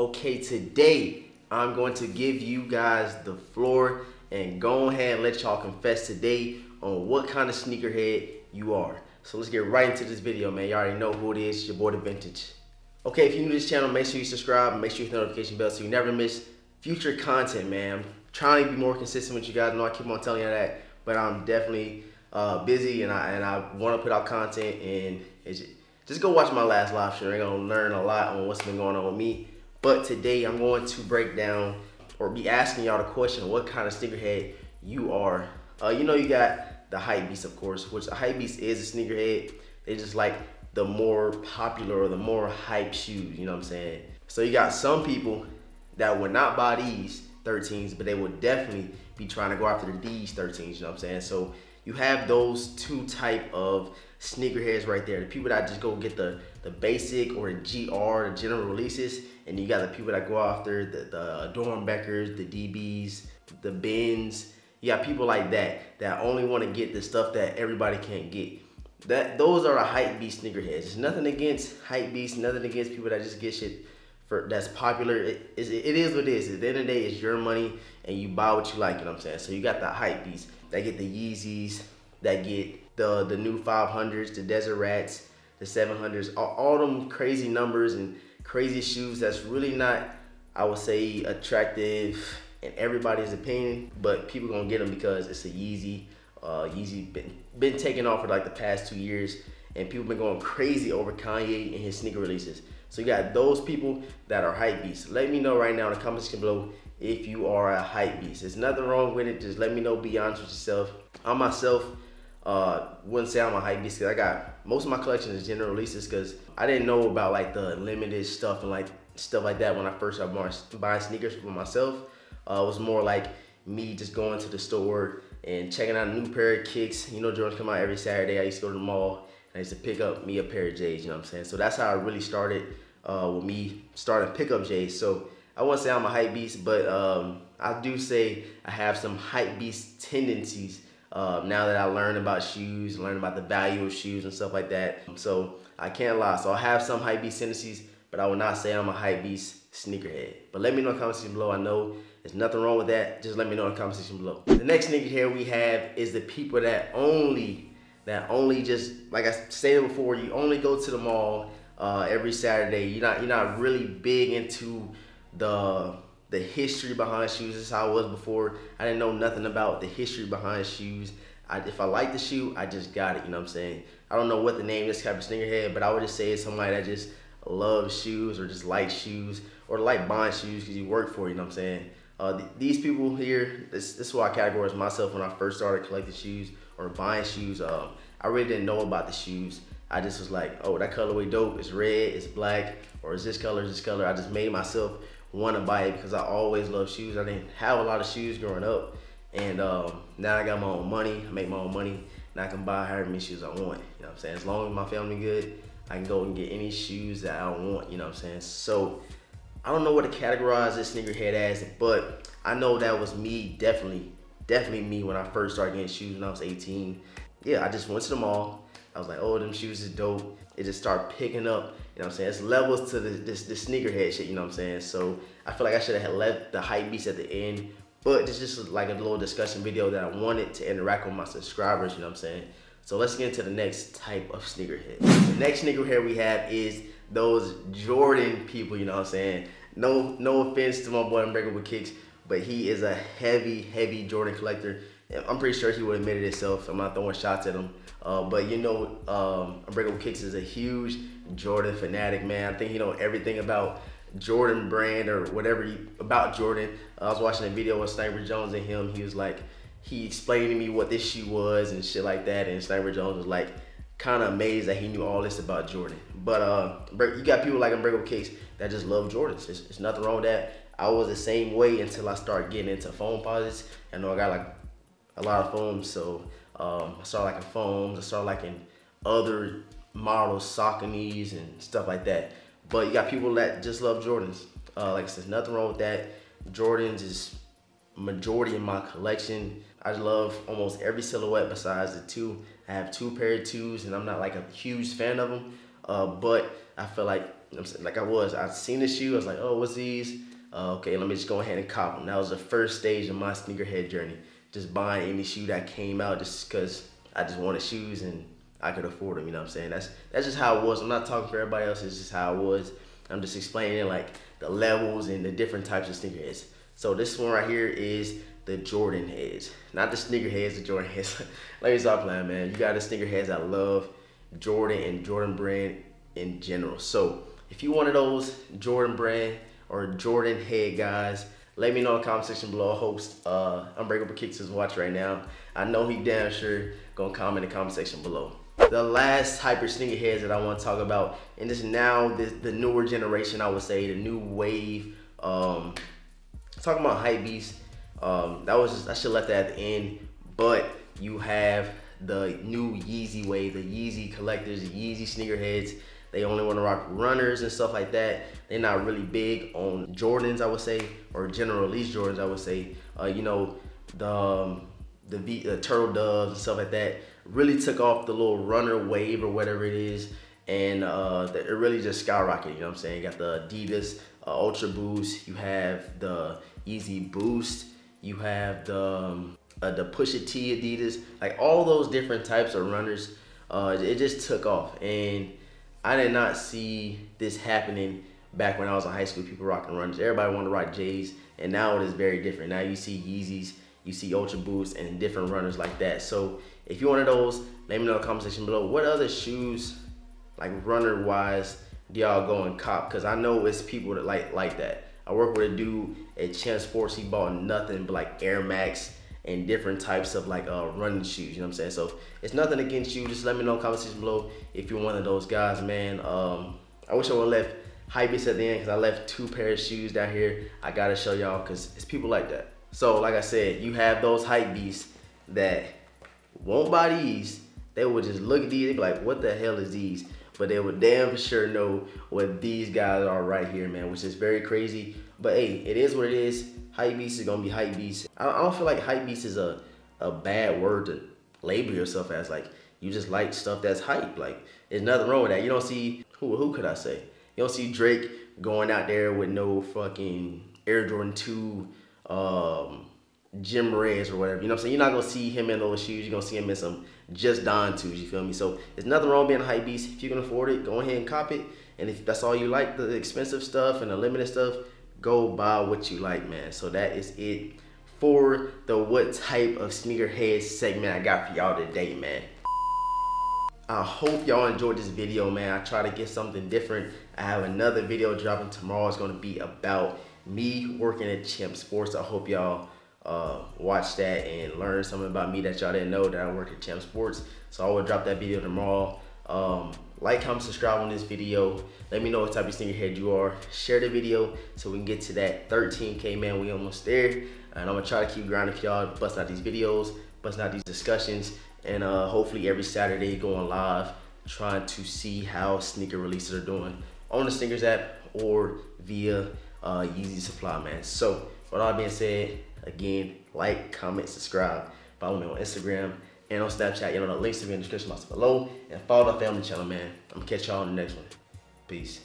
Okay, today I'm going to give you guys the floor and go ahead and let y'all confess today on what kind of sneakerhead you are. So let's get right into this video, man. You already know who it is, your boy DeVintage. Okay, if you're new to this channel, make sure you subscribe and make sure you hit the notification bell so you never miss future content, man. I'm trying to be more consistent with you guys. I know I keep on telling you that, but I'm definitely busy and I want to put out content, and just go watch my last live show. You're gonna learn a lot on what's been going on with me. But today I'm going to break down or be asking y'all the question, what kind of sneakerhead you are. You know, you got the hype beast, of course, which the hype beast is a sneakerhead. They just like the more popular or the more hype shoes, you know what I'm saying? So you got some people that would not buy these 13s, but they would definitely be trying to go after these 13s, you know what I'm saying? So you have those two type of sneakerheads right there. The people that just go get the basic or the GR, the general releases, and you got the people that go after the Dornbeckers, the DBs, the Bens. You got people like that only want to get the stuff that everybody can't get. Those are the hype beast sneakerheads. There's nothing against hype beasts, nothing against people that just get shit that's popular. It is what it is. At the end of the day, it's your money and you buy what you like, you know what I'm saying? So you got the hype beasts that get the Yeezys, that get the new 500s, the Desert Rats, the 700s, all them crazy numbers and crazy shoes that's really not, I would say, attractive in everybody's opinion, but people gonna get them because it's a Yeezy. Yeezy been taking off for like the past 2 years, and people been going crazy over Kanye and his sneaker releases. So you got those people that are hype beasts. Let me know right now in the comment section below if you are a hype beast. There's nothing wrong with it. Just let me know. Be honest with yourself. I myself wouldn't say I'm a hype beast because I got most of my collection is general releases because I didn't know about like the limited stuff and like stuff like that when I first started buying sneakers for myself. It was more like me just going to the store and checking out a new pair of kicks. You know, Jordans come out every Saturday. I used to go to the mall and I used to pick up me a pair of J's, you know what I'm saying? So that's how I really started with me starting to pick up J's. So I wouldn't say I'm a hype beast, but I do say I have some hype beast tendencies now that I learned about shoes, learned about the value of shoes and stuff like that. So I can't lie. So I have some hype beast tendencies, but I would not say I'm a hype beast sneakerhead. But let me know in the comment section below. I know there's nothing wrong with that. Just let me know in the comment section below. The next sneakerhead we have is the people that only just, like I stated before, you only go to the mall every Saturday. You're not really big into the history behind shoes. This is how it was before. I didn't know nothing about the history behind shoes. If I like the shoe, I just got it, you know what I'm saying? I don't know what the name of this type of sneakerhead, but I would just say it's somebody that just loves shoes or just likes shoes or like buying shoes because you work for it, you know what I'm saying? These people here, this is why I categorized myself when I first started collecting shoes or buying shoes. I really didn't know about the shoes. I just was like, oh, that colorway dope, it's red, it's black, or is this color, this color. I just made myself want to buy it because I always loved shoes. I didn't have a lot of shoes growing up, and now I got my own money, I make my own money, and I can buy however many shoes I want, you know what I'm saying? As long as my family good, I can go and get any shoes that I want, you know what I'm saying? So I don't know what to categorize this sneakerhead as, but I know that was me, definitely me when I first started getting shoes when I was 18. Yeah, I just went to the mall. I was like, oh, them shoes is dope. It just started picking up, you know what I'm saying? It's levels to this sneakerhead shit, you know what I'm saying? So I feel like I should have left the hype beast at the end, but it's just like a little discussion video that I wanted to interact with my subscribers, you know what I'm saying? So let's get into the next type of sneakerhead. The next sneakerhead we have is those Jordan people, you know what I'm saying? No offense to my boy Unbreakable Kicks, but he is a heavy Jordan collector. I'm pretty sure he would admit it himself. I'm not throwing shots at him. But you know, Unbreakable Kicks is a huge Jordan fanatic, man. I think he knows everything about Jordan brand or whatever about Jordan. I was watching a video with Sniper Jones and him. He was like, he explained to me what this shoe was and shit like that. And Sniper Jones was like, kind of amazed that he knew all this about Jordan. But you got people like Unbreakable Kicks that just love Jordans. There's nothing wrong with that. I was the same way until I started getting into foam posits. I know I got like a lot of foams, so I started liking foams. I started liking other models, Sauconys and stuff like that. But you got people that just love Jordans. Like I said, nothing wrong with that. Jordans is majority in my collection. I love almost every silhouette besides the two. I have two pair of twos, and I'm not like a huge fan of them. But I feel like You know what I'm saying? Like I seen the shoe, I was like, oh, what's these? Okay, let me just go ahead and cop them. That was the first stage of my sneakerhead journey. Just buying any shoe that came out just because I just wanted shoes and I could afford them, you know what I'm saying? That's just how it was. I'm not talking for everybody else, it's just how it was. I'm just explaining like the levels and the different types of sneakerheads. So this one right here is the Jordan heads. Not the sneakerheads, the Jordan heads. Let me stop playing, man. You got the sneakerheads that love Jordan and Jordan brand in general. So if you one of those Jordan brand or Jordan head guys, let me know in the comment section below. Host Unbreakable Kicks is watching right now. I know he damn sure gonna comment in the comment section below. The last type of sneakerheads that I want to talk about, and this now the newer generation, I would say, the new wave. Talking about hypebeast. I should left that at the end, but you have the new Yeezy wave, the Yeezy collectors, the Yeezy sneakerheads. They only want to rock runners and stuff like that. They're not really big on Jordans, I would say, or general release Jordans, I would say. You know, the turtle doves and stuff like that really took off the little runner wave or whatever it is, and it really just skyrocketed. You know what I'm saying? You got the Adidas Ultra Boost. You have the Yeezy Boost. You have the Pusha T Adidas. Like all those different types of runners, it just took off. And I did not see this happening back when I was in high school. People rocking runners. Everybody wanted to rock J's, and now it is very different. Now you see Yeezys, you see Ultra Boosts, and different runners like that. So if you're one of those, let me know in the comment section below. What other shoes, like runner-wise, do y'all go and cop? Because I know it's people that like that. I work with a dude at Champ Sports. He bought nothing but like Air Max and different types of like running shoes, you know what I'm saying? So it's nothing against you. Just let me know in the comment section below if you're one of those guys, man. I wish I would have left hypebeast at the end because I left 2 pairs of shoes down here. I gotta show y'all because it's people like that. So like I said, you have those hypebeasts that won't buy these. They would just look at these and be like, what the hell is these? But they would damn for sure know what these guys are right here, man, which is very crazy. But hey, it is what it is. Hypebeast is gonna be hypebeast. I don't feel like hypebeast is a bad word to label yourself as. Like, you just like stuff that's hype. Like, there's nothing wrong with that. You don't see, who could I say? You don't see Drake going out there with no fucking Air Jordan 2 Jim Reds or whatever. You know what I'm saying? You're not gonna see him in those shoes. You're gonna see him in some Just Don 2s, you feel me? So there's nothing wrong being a hypebeast. If you can afford it, go ahead and cop it. And if that's all you like, the expensive stuff and the limited stuff, go buy what you like, man. So that is it for the what type of sneakerhead segment I got for y'all today, man. I hope y'all enjoyed this video, man. I try to get something different. I have another video dropping tomorrow. It's gonna be about me working at Champ Sports. I hope y'all watch that and learn something about me that y'all didn't know, that I work at Champ Sports. So I will drop that video tomorrow. Like, comment, subscribe on this video. Let me know what type of sneakerhead you are. Share the video so we can get to that 13K, man. We almost there. And I'm gonna try to keep grinding for y'all, busting out these videos, busting out these discussions, and hopefully every Saturday going live, trying to see how sneaker releases are doing on the Sneakers app or via Yeezy Supply, man. So with all being said, again, like, comment, subscribe, follow me on Instagram and on Snapchat. You know, the links to be in the description box below, and follow the family channel, man. I'm gonna catch y'all on the next one. Peace.